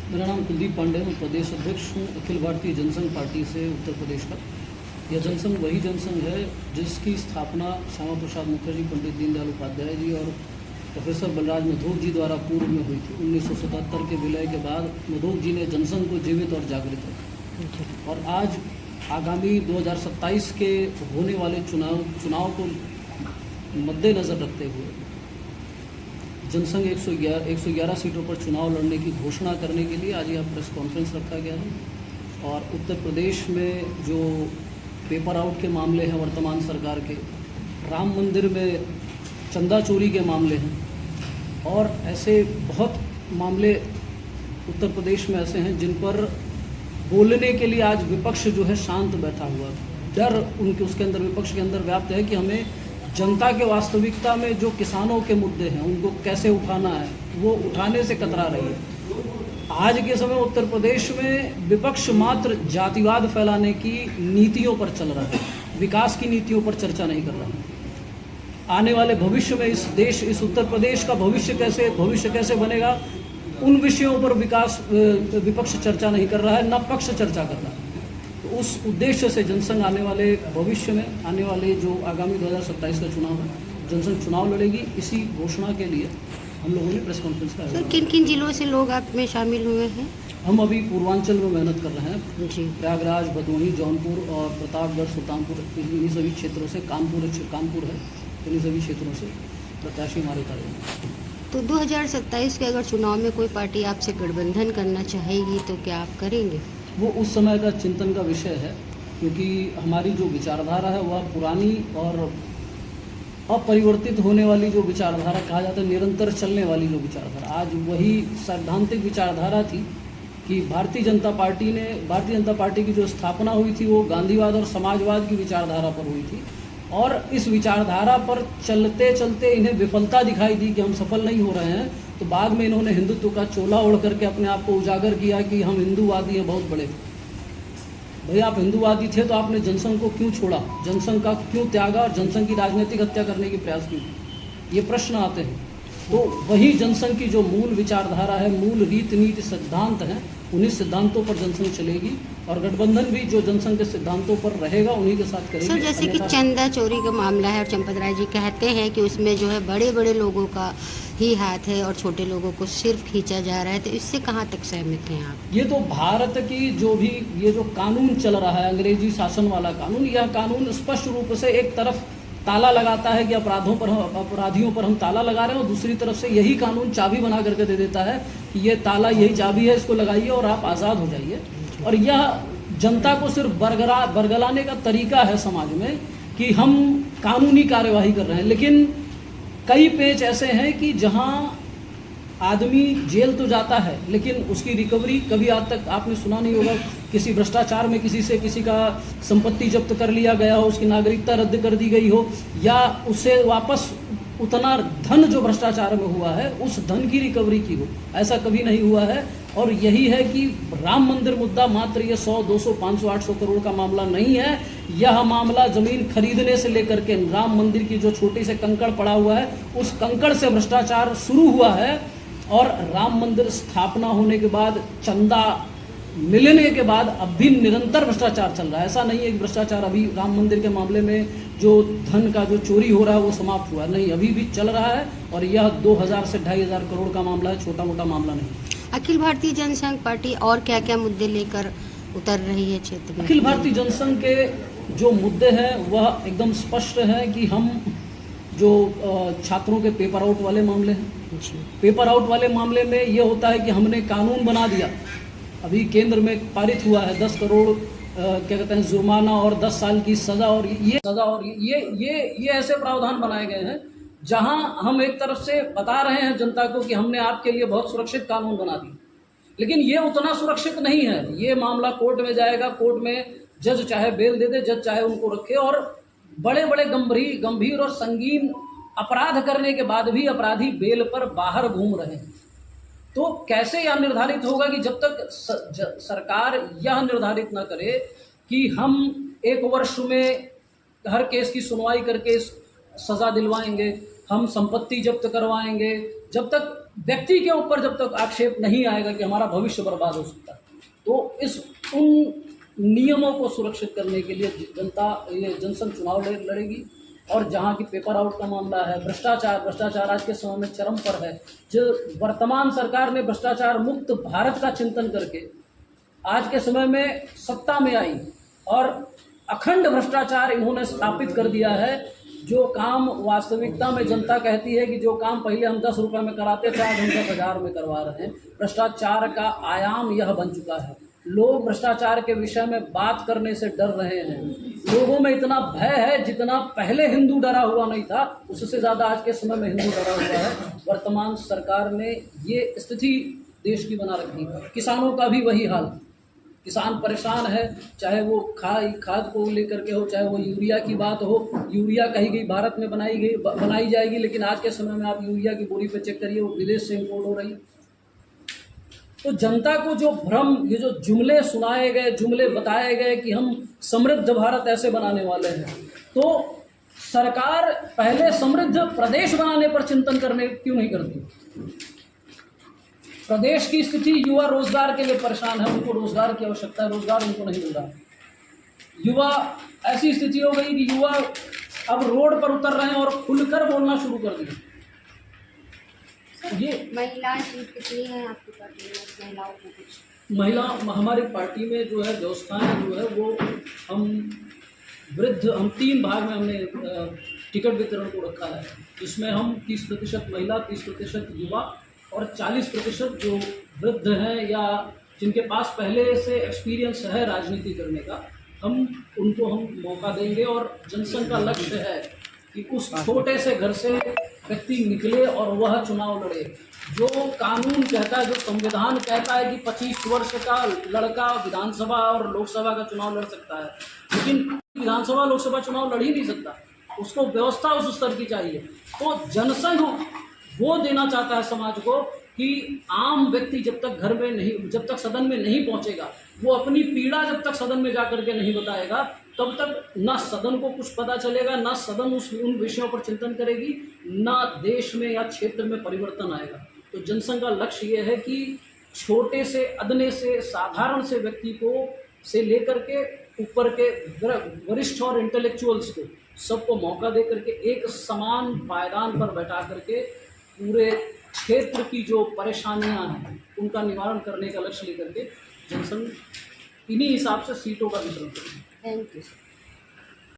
मेरा नाम कुलदीप पांडे है, मैं प्रदेश अध्यक्ष हूँ अखिल भारतीय जनसंघ पार्टी से उत्तर प्रदेश का। यह जनसंघ वही जनसंघ है जिसकी स्थापना श्यामा प्रसाद मुखर्जी, पंडित दीनदयाल उपाध्याय जी और प्रोफेसर बलराज मधोक जी द्वारा पूर्व में हुई थी। 1977 के विलय के बाद मधोक जी ने जनसंघ को जीवित और जागृत रखा और आज आगामी 2027 के होने वाले चुनाव को मद्देनज़र रखते हुए जनसंघ 111 सीटों पर चुनाव लड़ने की घोषणा करने के लिए आज यह प्रेस कॉन्फ्रेंस रखा गया है। और उत्तर प्रदेश में जो पेपर आउट के मामले हैं वर्तमान सरकार के, राम मंदिर में चंदा चोरी के मामले हैं और ऐसे बहुत मामले उत्तर प्रदेश में ऐसे हैं जिन पर बोलने के लिए आज विपक्ष जो है शांत बैठा हुआ है। डर उनके उसके अंदर, विपक्ष के अंदर व्याप्त है कि हमें जनता के वास्तविकता में जो किसानों के मुद्दे हैं उनको कैसे उठाना है, वो उठाने से कतरा रही है। आज के समय उत्तर प्रदेश में विपक्ष मात्र जातिवाद फैलाने की नीतियों पर चल रहा है, विकास की नीतियों पर चर्चा नहीं कर रहा है। आने वाले भविष्य में इस देश, इस उत्तर प्रदेश का भविष्य कैसे बनेगा, उन विषयों पर विपक्ष चर्चा नहीं कर रहा है, न पक्ष चर्चा कर रहा है। तो उस उद्देश्य से जनसंघ आने वाले भविष्य में, आने वाले जो आगामी 2027 का चुनाव है, जनसंघ चुनाव लड़ेगी। इसी घोषणा के लिए हम लोगों ने प्रेस कॉन्फ्रेंस का सर, किन किन जिलों से लोग आप में शामिल हुए हैं? हम अभी पूर्वांचल में मेहनत कर रहे हैं जी। प्रयागराज, भदोही, जौनपुर और प्रतापगढ़, सुल्तानपुर, इन्हीं सभी क्षेत्रों से, कानपुर है, इन्हीं सभी क्षेत्रों से प्रत्याशी हमारे कार्य। तो 2027 के अगर चुनाव में कोई पार्टी आपसे गठबंधन करना चाहेगी तो क्या आप करेंगे? वो उस समय का चिंतन का विषय है, क्योंकि हमारी जो विचारधारा है वह पुरानी और अपरिवर्तित होने वाली जो विचारधारा, कहा जाता है निरंतर चलने वाली जो विचारधारा, आज वही सैद्धांतिक विचारधारा थी कि भारतीय जनता पार्टी की जो स्थापना हुई थी वो गांधीवाद और समाजवाद की विचारधारा पर हुई थी। और इस विचारधारा पर चलते चलते इन्हें विफलता दिखाई दी कि हम सफल नहीं हो रहे हैं, तो बाद में इन्होंने हिंदुत्व का चोला ओढ़ करके अपने आप को उजागर किया कि हम हिंदूवादी हैं बहुत बड़े। भाई, आप हिंदूवादी थे तो आपने जनसंघ को क्यों छोड़ा, जनसंघ का क्यों त्यागा और जनसंघ की राजनीतिक हत्या करने की प्रयास क्यों? ये प्रश्न आते हैं। तो वही जनसंघ की जो मूल विचारधारा है, मूल रीति नीति सिद्धांत हैं, उन्हीं सिद्धांतों पर जनसंघ चलेगी और गठबंधन भी जो जनसंघ के सिद्धांतों पर रहेगा उन्हीं के साथ करेगी। सर, जैसे कि चंदा चोरी का मामला है और चंपत राय जी कहते हैं कि उसमें जो है बड़े बड़े लोगों का ही हाथ है और छोटे लोगों को सिर्फ खींचा जा रहा है, तो इससे कहाँ तक सहमत हैं आप? ये तो भारत की जो भी ये जो कानून चल रहा है, अंग्रेजी शासन वाला कानून, यह कानून स्पष्ट रूप से एक तरफ ताला लगाता है कि अपराधियों पर हम ताला लगा रहे हैं और दूसरी तरफ से यही कानून चाबी बना करके दे देता है कि ये ताला, यही चाबी है, इसको लगाइए और आप आज़ाद हो जाइए। और यह जनता को सिर्फ बरगलाने का तरीका है समाज में कि हम कानूनी कार्यवाही कर रहे हैं। लेकिन कई पेच ऐसे हैं कि जहां आदमी जेल तो जाता है लेकिन उसकी रिकवरी कभी आज तक आपने सुना नहीं होगा, किसी भ्रष्टाचार में किसी का संपत्ति जब्त कर लिया गया हो, उसकी नागरिकता रद्द कर दी गई हो, या उससे वापस उतना धन जो भ्रष्टाचार में हुआ है उस धन की रिकवरी की हो, ऐसा कभी नहीं हुआ है। और यही है कि राम मंदिर मुद्दा मात्र ये 100, 200, 500, 800 करोड़ का मामला नहीं है। यह मामला जमीन खरीदने से लेकर के राम मंदिर की जो छोटे से कंकड़ पड़ा हुआ है, उस कंकड़ से भ्रष्टाचार शुरू हुआ है और राम मंदिर स्थापना होने के बाद, चंदा मिलने के बाद अब भी निरंतर भ्रष्टाचार चल रहा है। ऐसा नहीं है कि भ्रष्टाचार अभी राम मंदिर के मामले में जो धन का जो चोरी हो रहा है वो समाप्त हुआ, नहीं, अभी भी चल रहा है। और यह 2000 से 2500 करोड़ का मामला है, छोटा मोटा मामला नहीं। अखिल भारतीय जनसंघ पार्टी और क्या क्या मुद्दे लेकर उतर रही है क्षेत्र में? अखिल भारतीय जनसंघ के जो मुद्दे हैं वह एकदम स्पष्ट है कि हम जो छात्रों के पेपर आउट वाले मामले हैं, पेपर आउट वाले मामले में ये होता है कि हमने कानून बना दिया, अभी केंद्र में पारित हुआ है 10 करोड़ क्या कहते हैं जुर्माना और 10 साल की सज़ा, और ये ऐसे प्रावधान बनाए गए हैं जहां हम एक तरफ से बता रहे हैं जनता को कि हमने आपके लिए बहुत सुरक्षित कानून बना दिए, लेकिन ये उतना सुरक्षित नहीं है। ये मामला कोर्ट में जाएगा, कोर्ट में जज चाहे बेल दे दे, जज चाहे उनको रखे, और बड़े बड़े गंभीर और संगीन अपराध करने के बाद भी अपराधी बेल पर बाहर घूम रहे हैं। तो कैसे यह निर्धारित होगा कि जब तक सरकार यह निर्धारित न करे कि हम 1 वर्ष में हर केस की सुनवाई करके सज़ा दिलवाएंगे, हम संपत्ति जब्त करवाएंगे, जब तक व्यक्ति के ऊपर जब तक आक्षेप नहीं आएगा कि हमारा भविष्य बर्बाद हो सकता है, तो इस उन नियमों को सुरक्षित करने के लिए जनता ये जनसंघ चुनाव लड़ेगी। और जहाँ की पेपर आउट का मामला है, भ्रष्टाचार आज के समय में चरम पर है। जो वर्तमान सरकार ने भ्रष्टाचार मुक्त भारत का चिंतन करके आज के समय में सत्ता में आई और अखंड भ्रष्टाचार इन्होंने स्थापित कर दिया है। जो काम वास्तविकता में जनता कहती है कि जो काम पहले हम 10 रुपये में कराते थे, आज हम 10,000 में करवा रहे हैं। भ्रष्टाचार का आयाम यह बन चुका है। लोग भ्रष्टाचार के विषय में बात करने से डर रहे हैं। लोगों में इतना भय है, जितना पहले हिंदू डरा हुआ नहीं था, उससे ज़्यादा आज के समय में हिंदू डरा हुआ है। वर्तमान सरकार ने ये स्थिति देश की बना रखी। किसानों का भी वही हाल, किसान परेशान है, चाहे वो खाद को लेकर के हो, चाहे वो यूरिया की बात हो। यूरिया कही गई भारत में बनाई जाएगी, लेकिन आज के समय में आप यूरिया की बोरी पे चेक करिए, वो विदेश से इंपोर्ट हो रही है। तो जनता को जो भ्रम, ये जो जुमले सुनाए गए, जुमले बताए गए कि हम समृद्ध भारत ऐसे बनाने वाले हैं, तो सरकार पहले समृद्ध प्रदेश बनाने पर चिंतन करने क्यों नहीं करती? प्रदेश की स्थिति, युवा रोजगार के लिए परेशान है, उनको रोजगार की आवश्यकता है, रोजगार उनको नहीं मिल रहा। युवा ऐसी स्थिति हो गई कि युवा अब रोड पर उतर रहे हैं और खुलकर बोलना शुरू कर दिए। ये महिलाएं सीट कितनी है आपकी पार्टी में, महिलाओं को कुछ? महिला हमारी पार्टी में जो है व्यवस्थाएं जो है वो हम 3 भाग में हमने टिकट वितरण को रखा है, जिसमें हम 30% महिला, 30% युवा और 40% जो वृद्ध हैं या जिनके पास पहले से एक्सपीरियंस है राजनीति करने का, हम मौका देंगे। और जनसंघ का लक्ष्य है कि उस छोटे से घर से व्यक्ति निकले और वह चुनाव लड़े। जो कानून कहता है, जो संविधान कहता है कि 25 वर्ष का लड़का विधानसभा और लोकसभा का चुनाव लड़ सकता है, लेकिन विधानसभा लोकसभा चुनाव लड़ ही नहीं सकता, उसको व्यवस्था उस स्तर की चाहिए। तो जनसंघ वो देना चाहता है समाज को कि आम व्यक्ति जब तक सदन में नहीं पहुंचेगा, वो अपनी पीड़ा जब तक सदन में जाकर के नहीं बताएगा, तब तक ना सदन को कुछ पता चलेगा, ना सदन उन विषयों पर चिंतन करेगी, ना देश में या क्षेत्र में परिवर्तन आएगा। तो जनसंघ का लक्ष्य ये है कि छोटे से, अदने से, साधारण से व्यक्ति को से लेकर के ऊपर के वरिष्ठ और इंटेलेक्चुअल्स को सबको मौका दे करके एक समान पायदान पर बैठा करके पूरे क्षेत्र की जो परेशानियां हैं उनका निवारण करने का लक्ष्य लेकर के जनसंघ इन्हीं हिसाब से सीटों का वितरण करेंगे। Thank you.